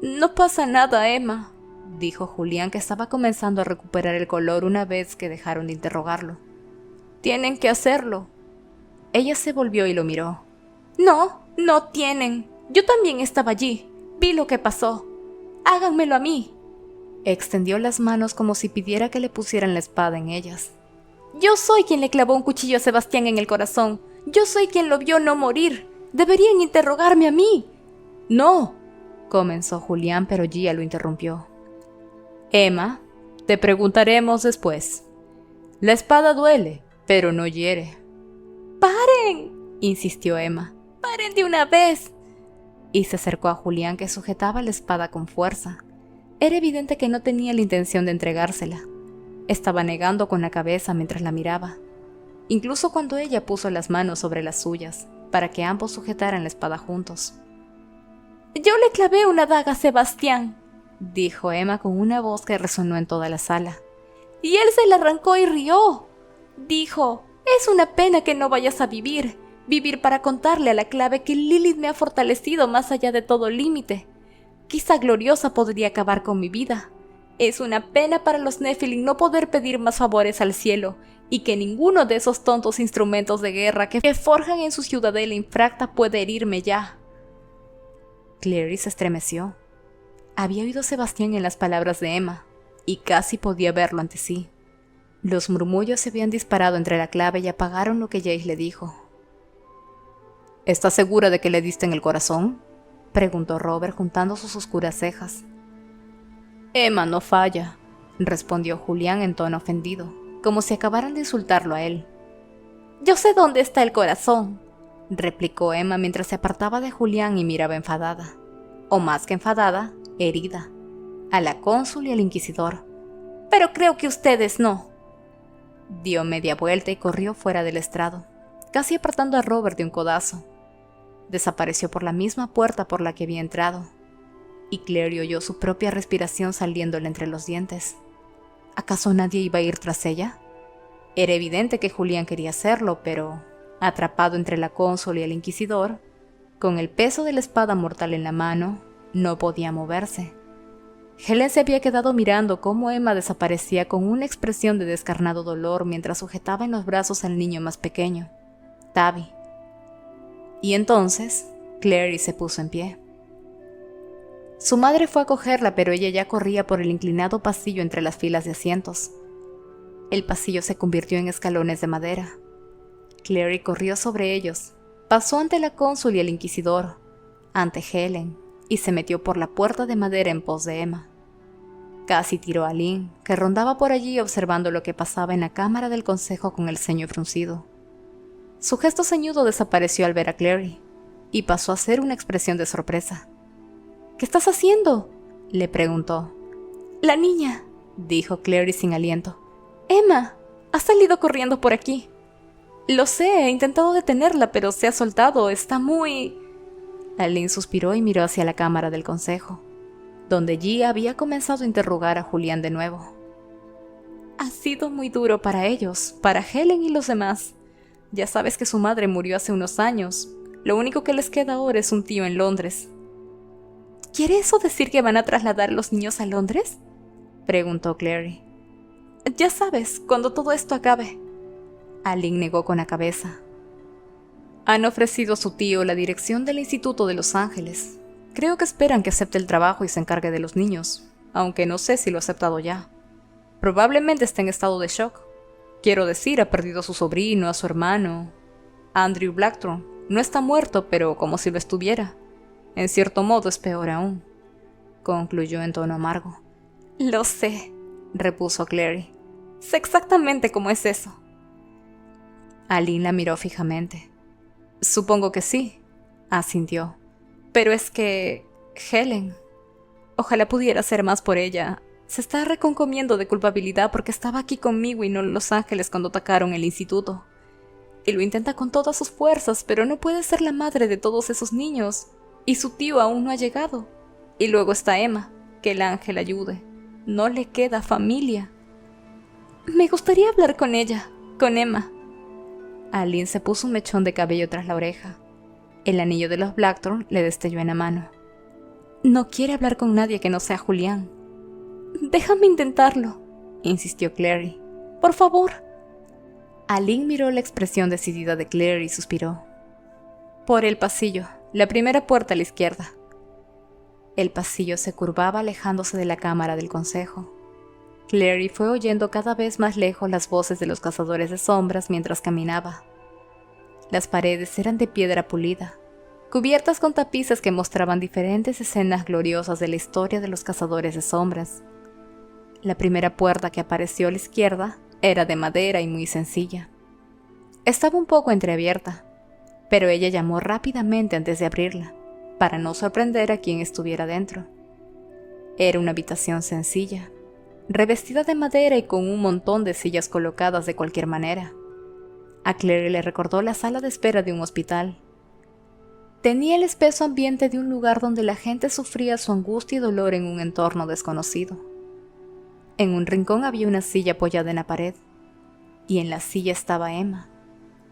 No pasa nada, Emma, dijo Julián, que estaba comenzando a recuperar el color una vez que dejaron de interrogarlo. Tienen que hacerlo. Ella se volvió y lo miró. No, no tienen. Yo también estaba allí. Vi lo que pasó. Háganmelo a mí. Extendió las manos como si pidiera que le pusieran la espada en ellas. Yo soy quien le clavó un cuchillo a Sebastián en el corazón. Yo soy quien lo vio no morir. Deberían interrogarme a mí. No, comenzó Julián, pero Gia lo interrumpió. Emma, te preguntaremos después. La espada duele, pero no hiere. ¡Paren!, insistió Emma. ¡Paren de una vez! Y se acercó a Julián, que sujetaba la espada con fuerza. Era evidente que no tenía la intención de entregársela. Estaba negando con la cabeza mientras la miraba, incluso cuando ella puso las manos sobre las suyas, para que ambos sujetaran la espada juntos. «Yo le clavé una daga a Sebastián», dijo Emma con una voz que resonó en toda la sala. «Y él se la arrancó y rió. Dijo, es una pena que no vayas a vivir para contarle a la clave que Lilith me ha fortalecido más allá de todo límite. Quizá Gloriosa podría acabar con mi vida. Es una pena para los Nephilim no poder pedir más favores al cielo, y que ninguno de esos tontos instrumentos de guerra que forjan en su ciudadela infracta puede herirme ya». Clary se estremeció. Había oído a Sebastián en las palabras de Emma, y casi podía verlo ante sí. Los murmullos se habían disparado entre la clave y apagaron lo que Jace le dijo. ¿Estás segura de que le diste en el corazón?, preguntó Robert juntando sus oscuras cejas. Emma no falla, respondió Julián en tono ofendido, como si acabaran de insultarlo a él. Yo sé dónde está el corazón, replicó Emma mientras se apartaba de Julián y miraba enfadada, o más que enfadada, herida, a la cónsul y al inquisidor. Pero creo que ustedes no. Dio media vuelta y corrió fuera del estrado, casi apartando a Robert de un codazo. Desapareció por la misma puerta por la que había entrado, y Clary oyó su propia respiración saliéndole entre los dientes. ¿Acaso nadie iba a ir tras ella? Era evidente que Julián quería hacerlo, pero, atrapado entre la cónsul y el inquisidor, con el peso de la espada mortal en la mano, no podía moverse. Helen se había quedado mirando cómo Emma desaparecía con una expresión de descarnado dolor mientras sujetaba en los brazos al niño más pequeño, Tavi. Y entonces, Clary se puso en pie. Su madre fue a cogerla, pero ella ya corría por el inclinado pasillo entre las filas de asientos. El pasillo se convirtió en escalones de madera. Clary corrió sobre ellos, pasó ante la cónsul y el inquisidor, ante Helen, y se metió por la puerta de madera en pos de Emma. Casi tiró a Lynn, que rondaba por allí observando lo que pasaba en la cámara del consejo con el ceño fruncido. Su gesto ceñudo desapareció al ver a Clary, y pasó a ser una expresión de sorpresa. «¿Qué estás haciendo?», le preguntó. «La niña», dijo Clary sin aliento. «Emma, ha salido corriendo por aquí». «Lo sé, he intentado detenerla, pero se ha soltado, está muy...». Lynn suspiró y miró hacia la cámara del consejo, donde Gia había comenzado a interrogar a Julián de nuevo. «Ha sido muy duro para ellos, para Helen y los demás. Ya sabes que su madre murió hace unos años. Lo único que les queda ahora es un tío en Londres». «¿Quiere eso decir que van a trasladar a los niños a Londres?», preguntó Clary. «Ya sabes, cuando todo esto acabe». Lynn negó con la cabeza. «Han ofrecido a su tío la dirección del Instituto de Los Ángeles. Creo que esperan que acepte el trabajo y se encargue de los niños, aunque no sé si lo ha aceptado ya. Probablemente esté en estado de shock. Quiero decir, ha perdido a su sobrino, a su hermano. Andrew Blackthorne no está muerto, pero como si lo estuviera. En cierto modo es peor aún», concluyó en tono amargo. «Lo sé», repuso Clary. «Sé exactamente cómo es eso». Lynn la miró fijamente. «Supongo que sí», asintió. «Pero es que... Helen... Ojalá pudiera hacer más por ella. Se está reconcomiendo de culpabilidad porque estaba aquí conmigo y no en Los Ángeles cuando atacaron el instituto. Y lo intenta con todas sus fuerzas, pero no puede ser la madre de todos esos niños. y su tío aún no ha llegado. Y luego está Emma, que el ángel ayude. No le queda familia. Me gustaría hablar con ella, con Emma. Aline se puso un mechón de cabello tras la oreja. El anillo de los Blackthorne le destelló en la mano. No quiere hablar con nadie que no sea Julián. Déjame intentarlo, insistió Clary. Por favor. Aline miró la expresión decidida de Clary y suspiró. Por el pasillo, la primera puerta a la izquierda. El pasillo se curvaba alejándose de la cámara del consejo. Clary fue oyendo cada vez más lejos las voces de los cazadores de sombras mientras caminaba. Las paredes eran de piedra pulida, cubiertas con tapices que mostraban diferentes escenas gloriosas de la historia de los cazadores de sombras. La primera puerta que apareció a la izquierda era de madera y muy sencilla. Estaba un poco entreabierta, pero ella llamó rápidamente antes de abrirla, para no sorprender a quien estuviera dentro. Era una habitación sencilla, revestida de madera y con un montón de sillas colocadas de cualquier manera. A Clary le recordó la sala de espera de un hospital. Tenía el espeso ambiente de un lugar donde la gente sufría su angustia y dolor en un entorno desconocido. En un rincón había una silla apoyada en la pared, y en la silla estaba Emma.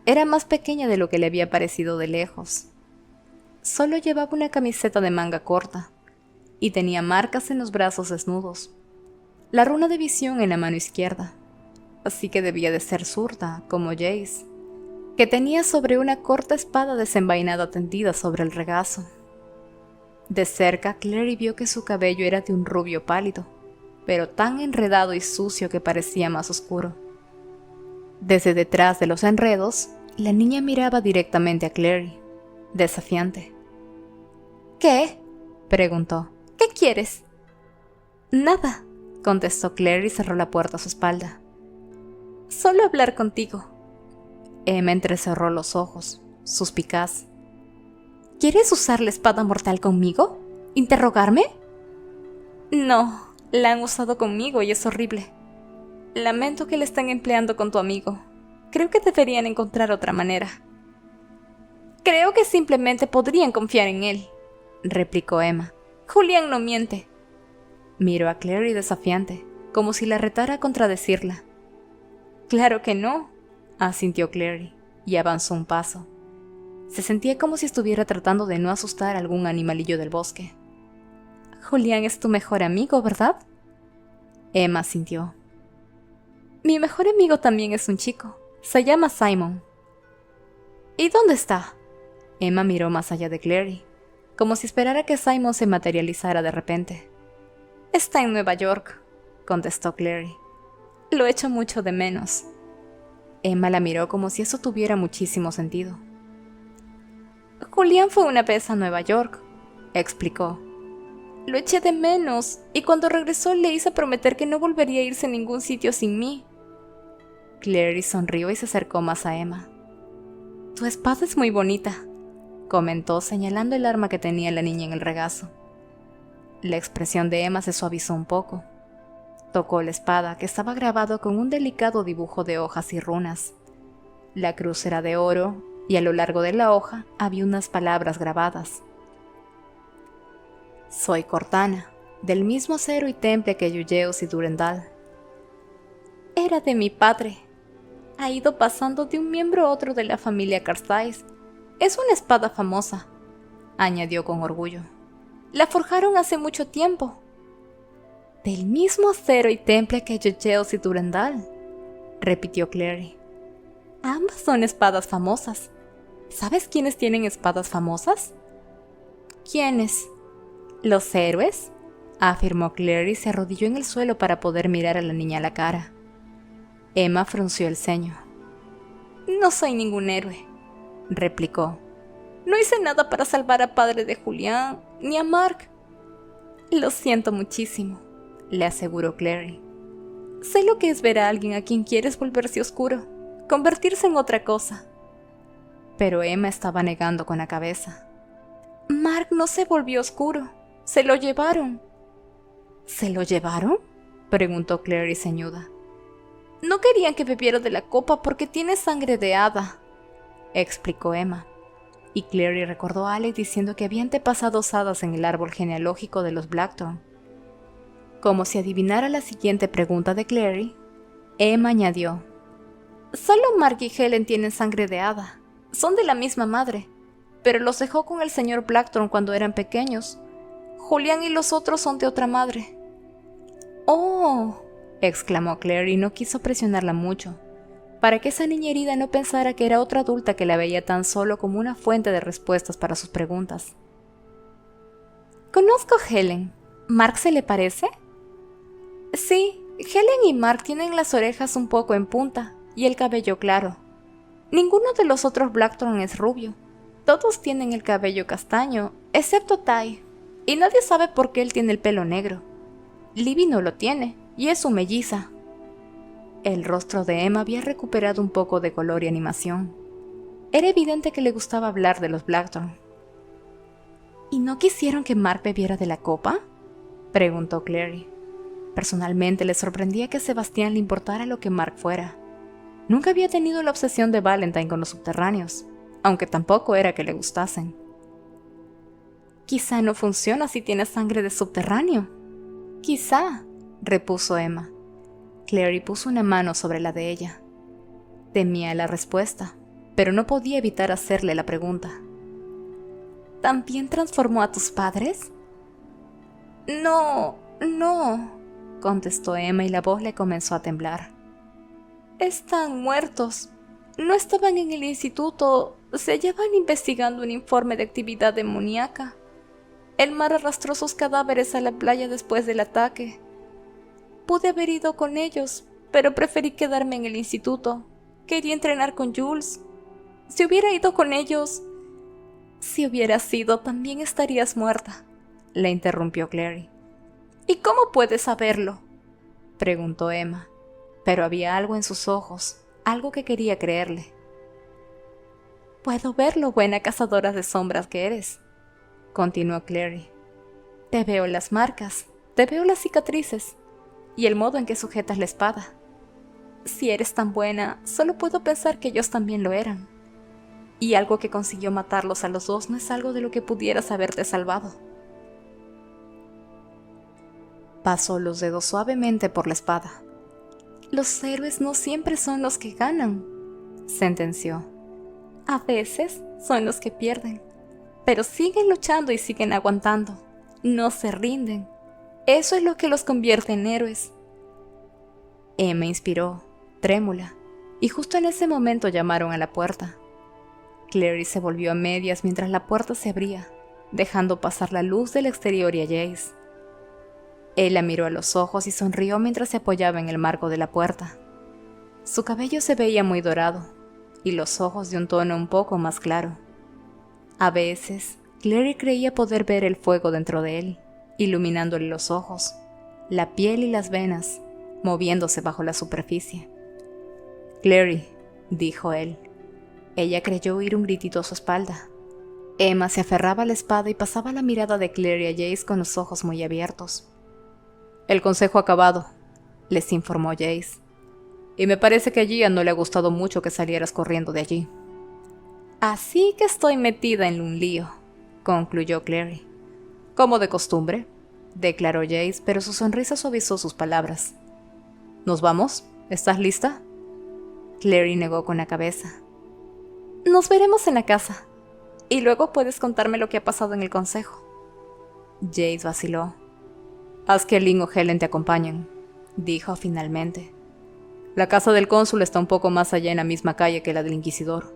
Era más pequeña de lo que le había parecido de lejos. Solo llevaba una camiseta de manga corta, y tenía marcas en los brazos desnudos, la runa de visión en la mano izquierda, así que debía de ser zurda, como Jace, que tenía sobre una corta espada desenvainada tendida sobre el regazo. De cerca, Clary vio que su cabello era de un rubio pálido, pero tan enredado y sucio que parecía más oscuro. Desde detrás de los enredos, la niña miraba directamente a Clary, desafiante. ¿Qué? Preguntó. ¿Qué quieres? Nada, contestó Clary y cerró la puerta a su espalda. Solo hablar contigo. Emma entrecerró los ojos, suspicaz. ¿Quieres usar la espada mortal conmigo? ¿Interrogarme? No, la han usado conmigo y es horrible. Lamento que la estén empleando con tu amigo. Creo que deberían encontrar otra manera. Creo que simplemente podrían confiar en él, replicó Emma. Julián no miente. Miró a Clary desafiante, como si la retara a contradecirla. Claro que no, asintió Clary, y avanzó un paso. Se sentía como si estuviera tratando de no asustar a algún animalillo del bosque. Julián es tu mejor amigo, ¿verdad? Emma asintió. Mi mejor amigo también es un chico. Se llama Simon. ¿Y dónde está? Emma miró más allá de Clary, como si esperara que Simon se materializara de repente. Está en Nueva York, contestó Clary. Lo echo mucho de menos. Emma la miró como si eso tuviera muchísimo sentido. Julián fue una vez a Nueva York, explicó. Lo eché de menos, y cuando regresó le hice prometer que no volvería a irse a ningún sitio sin mí. Clary sonrió y se acercó más a Emma. Tu espada es muy bonita, comentó señalando el arma que tenía la niña en el regazo. La expresión de Emma se suavizó un poco. Tocó la espada, que estaba grabado con un delicado dibujo de hojas y runas. La cruz era de oro, y a lo largo de la hoja había unas palabras grabadas. Soy Cortana, del mismo acero y temple que Yuyeus y Durendal. Era de mi padre. Ha ido pasando de un miembro a otro de la familia Carstairs. Es una espada famosa, añadió con orgullo. La forjaron hace mucho tiempo. Del mismo acero y temple que Yuyeus y Durendal, repitió Clary. Ambas son espadas famosas. ¿Sabes quiénes tienen espadas famosas? ¿Quiénes? ¿Los héroes? Afirmó Clary y se arrodilló en el suelo para poder mirar a la niña a la cara. Emma frunció el ceño. No soy ningún héroe, replicó. No hice nada para salvar a padre de Julián, ni a Mark. Lo siento muchísimo, le aseguró Clary. Sé lo que es ver a alguien a quien quieres volverse oscuro, convertirse en otra cosa. Pero Emma estaba negando con la cabeza. Mark no se volvió oscuro, se lo llevaron. ¿Se lo llevaron? Preguntó Clary ceñuda. No querían que bebiera de la copa porque tiene sangre de hada, explicó Emma. y Clary recordó a Alec diciendo que había antepasados hadas en el árbol genealógico de los Blackthorne. Como si adivinara la siguiente pregunta de Clary, Emma añadió: «Solo Mark y Helen tienen sangre de hada. Son de la misma madre, pero los dejó con el señor Blackthorne cuando eran pequeños. Julián y los otros son de otra madre». «¡Oh!», exclamó Clary y no quiso presionarla mucho, para que esa niña herida no pensara que era otra adulta que la veía tan solo como una fuente de respuestas para sus preguntas. «Conozco a Helen. ¿Mark se le parece?» «Sí, Helen y Mark tienen las orejas un poco en punta y el cabello claro. Ninguno de los otros Blackthorne es rubio. Todos tienen el cabello castaño, excepto Ty, y nadie sabe por qué él tiene el pelo negro. Libby no lo tiene, y es su melliza». El rostro de Emma había recuperado un poco de color y animación. Era evidente que le gustaba hablar de los Blackthorne. «¿Y no quisieron que Mark bebiera de la copa?», preguntó Clary. Personalmente le sorprendía que a Sebastián le importara lo que Mark fuera. Nunca había tenido la obsesión de Valentine con los subterráneos, aunque tampoco era que le gustasen. «Quizá no funciona si tienes sangre de subterráneo». «Quizá», repuso Emma. Clary puso una mano sobre la de ella. Temía la respuesta, pero no podía evitar hacerle la pregunta. «¿También transformó a tus padres?» No, contestó Emma y la voz le comenzó a temblar. «Están muertos. No estaban en el instituto, se hallaban investigando un informe de actividad demoníaca. El mar arrastró sus cadáveres a la playa después del ataque. Pude haber ido con ellos, pero preferí quedarme en el instituto. Quería entrenar con Jules. Si hubiera ido con ellos...» «Si hubieras ido, también estarías muerta», le interrumpió Clary. «¿Y cómo puedes saberlo?», preguntó Emma, pero había algo en sus ojos, algo que quería creerle. «Puedo verlo, buena cazadora de sombras que eres», continuó Clary. «Te veo las marcas, te veo las cicatrices y el modo en que sujetas la espada. Si eres tan buena, solo puedo pensar que ellos también lo eran. Y algo que consiguió matarlos a los dos no es algo de lo que pudieras haberte salvado». Pasó los dedos suavemente por la espada. «Los héroes no siempre son los que ganan», sentenció. «A veces son los que pierden, pero siguen luchando y siguen aguantando. No se rinden. Eso es lo que los convierte en héroes». Emma inspiró, trémula, y justo en ese momento llamaron a la puerta. Clary se volvió a medias mientras la puerta se abría, dejando pasar la luz del exterior y a Jace. Él la miró a los ojos y sonrió mientras se apoyaba en el marco de la puerta. Su cabello se veía muy dorado, y los ojos de un tono un poco más claro. A veces, Clary creía poder ver el fuego dentro de él, iluminándole los ojos, la piel y las venas, moviéndose bajo la superficie. «Clary», dijo él. Ella creyó oír un gritito a su espalda. Emma se aferraba a la espada y pasaba la mirada de Clary a Jace con los ojos muy abiertos. «El consejo ha acabado», les informó Jace. «Y me parece que a Gia no le ha gustado mucho que salieras corriendo de allí». «Así que estoy metida en un lío», concluyó Clary. «Como de costumbre», declaró Jace, pero su sonrisa suavizó sus palabras. «¿Nos vamos? ¿Estás lista?» Clary negó con la cabeza. «Nos veremos en la casa, y luego puedes contarme lo que ha pasado en el consejo». Jace vaciló. «Haz que Lynn o Helen te acompañen», dijo finalmente. «La casa del cónsul está un poco más allá en la misma calle que la del inquisidor».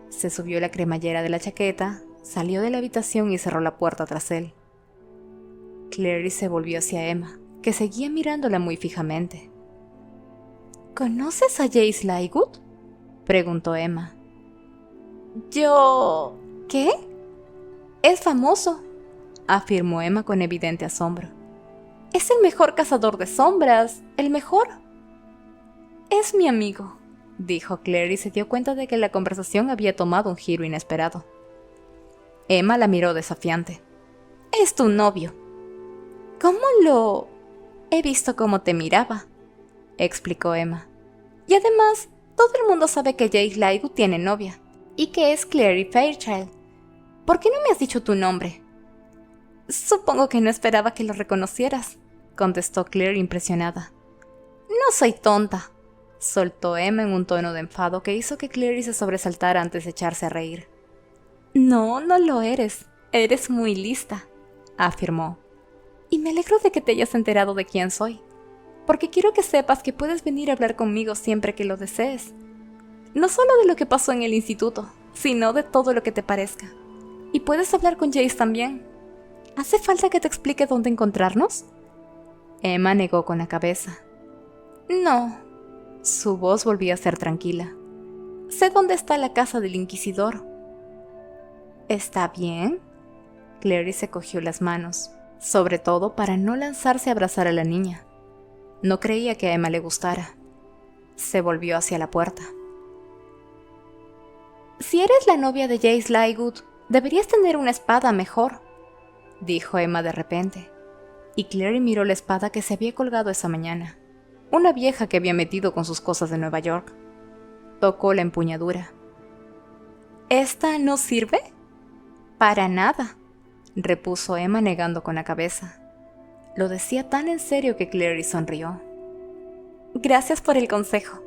Se subió la cremallera de la chaqueta, salió de la habitación y cerró la puerta tras él. Clary se volvió hacia Emma, que seguía mirándola muy fijamente. «¿Conoces a Jace Lightwood?», preguntó Emma. «¿Qué?». «Es famoso», afirmó Emma con evidente asombro. «Es el mejor cazador de sombras, el mejor». «Es mi amigo», dijo Clary y se dio cuenta de que la conversación había tomado un giro inesperado. Emma la miró desafiante. «Es tu novio». «¿Cómo lo...?» «He visto cómo te miraba», explicó Emma. «Y además, todo el mundo sabe que Jace Lightwood tiene novia, ¿Y qué es Clary Fairchild? ¿Por qué no me has dicho tu nombre? Supongo que no esperaba que lo reconocieras, contestó Claire impresionada. No soy tonta, soltó Emma en un tono de enfado que hizo que Clary se sobresaltara antes de echarse a reír. No, no lo eres. Eres muy lista, afirmó. Y me alegro de que te hayas enterado de quién soy, porque quiero que sepas que puedes venir a hablar conmigo siempre que lo desees. No solo de lo que pasó en el instituto, sino de todo lo que te parezca. Y puedes hablar con Jace también. ¿Hace falta que te explique dónde encontrarnos? Emma negó con la cabeza. No. Su voz volvía a ser tranquila. Sé dónde está la casa del inquisidor. ¿Está bien? Clary se cogió las manos, sobre todo para no lanzarse a abrazar a la niña. No creía que a Emma le gustara. Se volvió hacia la puerta. Si eres la novia de Jace Lygood, deberías tener una espada mejor, dijo Emma de repente, y Clary miró la espada que se había colgado esa mañana, una vieja que había metido con sus cosas de Nueva York. Tocó la empuñadura. ¿Esta no sirve? Para nada, repuso Emma negando con la cabeza. Lo decía tan en serio que Clary sonrió. Gracias por el consejo.